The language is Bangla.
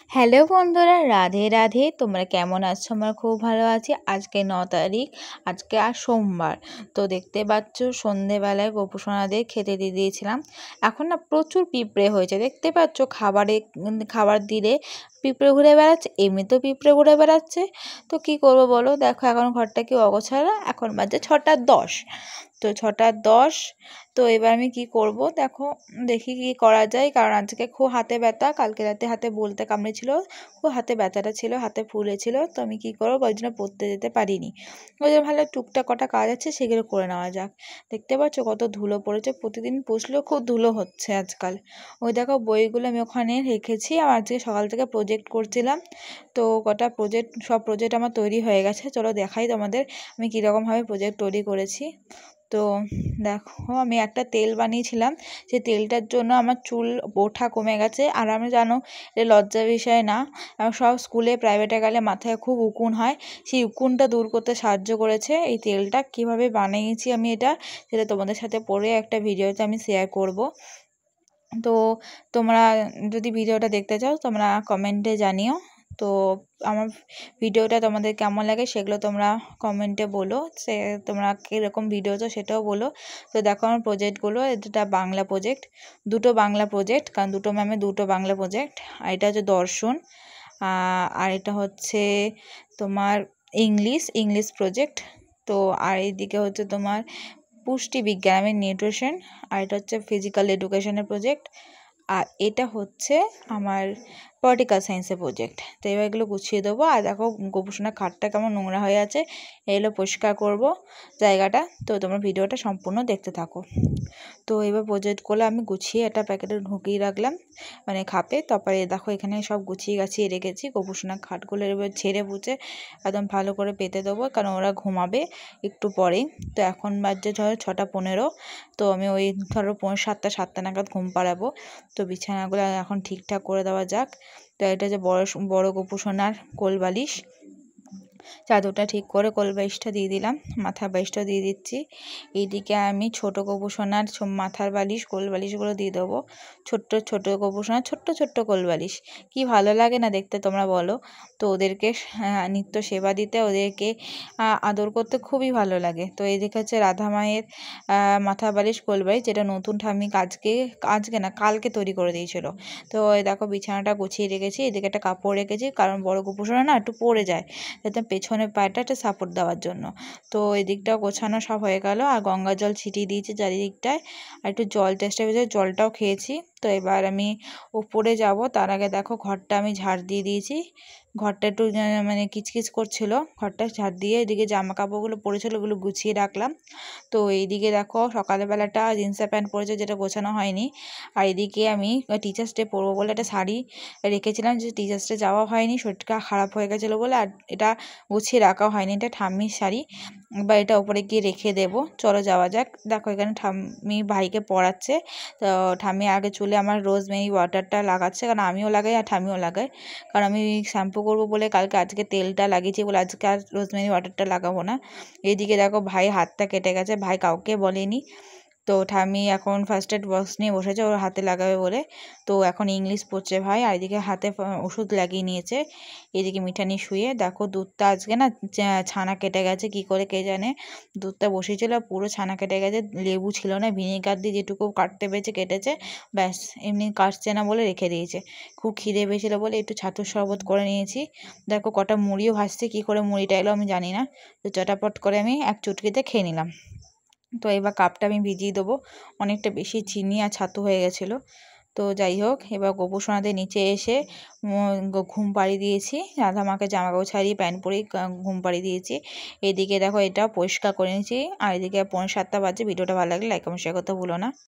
হ্যালো বন্ধুরা, রাধে রাধে। তোমরা কেমন আছো? আমরা খুব ভালো আছি। আজকে 9 তারিখ, আজকে আর সোমবার। তো দেখতে পাচ্ছ সন্ধেবেলায় গোপুসোনাদের খেতে দিয়ে দিয়েছিলাম। এখন না প্রচুর পিঁপড়ে হয়েছে, দেখতে পাচ্ছ খাবার দিলে পিঁপড়ে ঘুরে বেড়াচ্ছে, এমনিতেও পিঁপড়ে ঘুরে বেড়াচ্ছে। তো কি করব বলো, দেখো এখন ঘরটা কি অগোছালো। এখন বাজে 6টা 10। তো 6টা 10। তো এবার আমি কি করব, দেখো দেখি কি করা যায়, কারণ আজকে খুব হাতে ব্যথা, কালকে রাতে হাতে বলতে কামড়েছিল, খুব হাতে ব্যথাটা ছিল, হাতে ফুলেছিল। তো আমি কি করবো, ওই জন্য পড়তে যেতে পারিনি। ওই জন্য ভালো টুকটাক কটা কাজ আছে, সেগুলো করে নেওয়া যাক। দেখতে পাচ্ছ কত ধুলো পড়েছে, প্রতিদিন পুষলেও খুব ধুলো হচ্ছে আজকাল। ওই দেখো বইগুলো আমি ওখানে রেখেছি, আর আজকে সকাল থেকে প্রজেক্ট করছিলাম। তো সব প্রজেক্ট আমার তৈরি হয়ে গেছে। চলো দেখাই তোমাদের আমি কীরকমভাবে প্রজেক্ট তৈরি করেছি। তো দেখো আমি একটা তেল বানিয়েছিলাম, সেই তেলটার জন্য আমার চুল ওঠা কমে গেছে। আর আমি জানো, এটা লজ্জার বিষয় না, সব স্কুলে প্রাইভেটে গেলে মাথায় খুব উকুন হয়, সেই উকুনটা দূর করতে সাহায্য করেছে এই তেলটা। কিভাবে বানিয়েছি আমি এটা, সেটা তোমাদের সাথে পরে একটা ভিডিওতে আমি শেয়ার করব। তো তোমরা যদি ভিডিওটা দেখতে চাও তোমরা কমেন্টে জানিও। তো আমার ভিডিওটা তোমাদের কেমন লাগে সেগুলো তোমরা কমেন্টে বলো, তোমরা কীরকম ভিডিও চাও সেটাও বলো। তো দেখো আমার প্রজেক্টগুলো, এটা বাংলা প্রজেক্ট, দুটো বাংলা প্রজেক্ট, কারণ দুটো ম্যামে দুটো বাংলা প্রজেক্ট। আর এটা হচ্ছে দর্শন, আর এটা হচ্ছে তোমার ইংলিশ প্রজেক্ট। তো আর এইদিকে হচ্ছে তোমার পুষ্টিবিজ্ঞান, আমি নিউট্রিশন। আর এটা হচ্ছে ফিজিক্যাল এডুকেশনের প্রজেক্ট। আর এটা হচ্ছে আমার পলিটিক্যাল সায়েন্সের প্রজেক্ট। তো এবার এগুলো গুছিয়ে দেবো। আর দেখো গোপুসোনার খাটটা কেমন নোংরা হয়ে আছে, এগুলো পরিষ্কার করব জায়গাটা। তো তোমরা ভিডিওটা সম্পূর্ণ দেখতে থাকো। তো এবার প্রজেক্টগুলো আমি গুছিয়ে একটা প্যাকেটে ঢুকিয়ে রাখলাম, মানে খাপে। তারপরে দেখো এখানে সব গুছিয়ে গাছিয়ে রেখেছি। গোপুসোনার খাটগুলো এবার ঝেড়ে বুঝে একদম ভালো করে পেতে দেবো, কারণ ওরা ঘুমাবে একটু পরেই। তো এখন বাজছে ধরো 6টা 15। তো আমি ওই ধরো 7টা নাগাদ ঘুম পাড়াবো। তো বিছানাগুলো এখন ঠিকঠাক করে দেওয়া যাক। তো এটা যে বড় গোপুসোনার কোলবালিশ, চাদরটা ঠিক করে কোলবালিশটা দিয়ে দিলাম, মাথার বালিশটাও দিয়ে দিচ্ছি। এইদিকে আমি ছোটো গোপুসোনার মাথার বালিশ কোলবালিশগুলো দিয়ে দেবো। ছোট্ট গোপুসোনার ছোট্ট কোলবালিশ কি ভালো লাগে না দেখতে, তোমরা বলো? তো ওদেরকে নিত্য সেবা দিতে, ওদেরকে আদর করতে খুবই ভালো লাগে। তো এইদিকে হচ্ছে রাধা মায়ের মাথার বালিশ কোলবালিশ, যেটা নতুন ঠাম্মি আজকে না কালকে তৈরি করে দিয়েছিল। তো এই দেখো বিছানাটা গুছিয়ে রেখেছি, এদিকে একটা কাপড় রেখেছি, কারণ বড় গোপুসোনা না একটু পড়ে যায়, যাতে পেছনের পায়েটা একটা সাপোর্ট দেওয়ার জন্য। তো এদিকটাও গোছানো সব হয়ে গেল। আর গঙ্গা জল ছিটিয়ে দিয়েছি চারিদিকটায়, আর একটু জল চেষ্টা করেছি, জলটাও খেয়েছি। তো এবার আমি উপরে যাব, তার আগে দেখো ঘরটা আমি ঝাড় দিয়ে দিয়েছি। ঘরটা একটু মানে কিচকিচ করছিল, ঘরটা ঝাড় দিয়ে এদিকে জামা কাপড়গুলো পড়েছিল ওগুলো গুছিয়ে রাখলাম। তো এইদিকে দেখো সকালবেলাটা জিন্সের প্যান্ট পরেছে, যেটা গোছানো হয়নি। আর এদিকে আমি টিচার্স ডে পরবো বলে একটা শাড়ি রেখেছিলাম, যে টিচার্স ডে যাওয়া হয়নি, শরীরটা খারাপ হয়ে গেছিলো বলে, আর এটা গুছিয়ে রাখা হয়নি। এটা ঠাম্মির শাড়ি, বা এটা ওপরে গিয়ে রেখে দেবো। চলো যাওয়া যাক। দেখো এখানে ঠাম্মি ভাইকে পড়াচ্ছে। তো ঠাম্মি আগে চুলে আমার রোজমেরি ওয়াটারটা লাগাচ্ছে, কারণ আমিও লাগাই আর ঠাম্মিও লাগায়। কারণ আমি শ্যাম্পু করবো বলে আজকে তেলটা লাগিয়েছি বলে আজকে আর রোজমেরি ওয়াটারটা লাগাবো না। এইদিকে দেখো ভাই হাতটা কেটে গেছে, ভাই কাউকে বলেনি। তো ঠাম্মি এখন ফার্স্ট এড বক্স নিয়ে বসেছে, ওর হাতে লাগাবে বলে। তো এখন ইংলিশ পড়ছে ভাই, আর এদিকে হাতে ওষুধ লাগিয়ে নিয়েছে। এদিকে মিঠানি শুয়ে দেখো দুধটা আজকে না ছানা কেটে গেছে, কি করে কে জানে। দুধটা বসেছিল পুরো ছানা কেটে গেছে, লেবু ছিল না, ভিনেগার দিয়ে যেটুকু কাটতে পেরেছে কেটেছে, ব্যাস। এমনি কাটছে না বলে রেখে দিয়েছে। খুব খিদে পেয়েছিল বলে একটু ছাতুর শরবত করে নিয়েছি। দেখো কটা মুড়িও ভাজছে, কি করে মুড়িটা এলো আমি জানি না। তো চটাপট করে আমি এক চুটকিতে খেয়ে নিলাম। তো এবার কাপটা আমি ভিজিয়ে দেবো, অনেকটা বেশি চিনি আর ছাতু হয়ে গেছিলো। তো যাই হোক, এবার গোপুসোনাদের নিচে এসে ঘুম পাড়িয়ে দিয়েছি। রাধা মাকে জামা কাপড় ছাড়িয়ে প্যান্ট পরেই ঘুম পাড়িয়ে দিয়েছি। এদিকে দেখো এটা পরিষ্কার করে নিয়েছি। আর এদিকে 6:45 বাজে। ভিডিওটা ভালো লাগলে লাইক কমেন্ট শেয়ার করতে ভুলো না।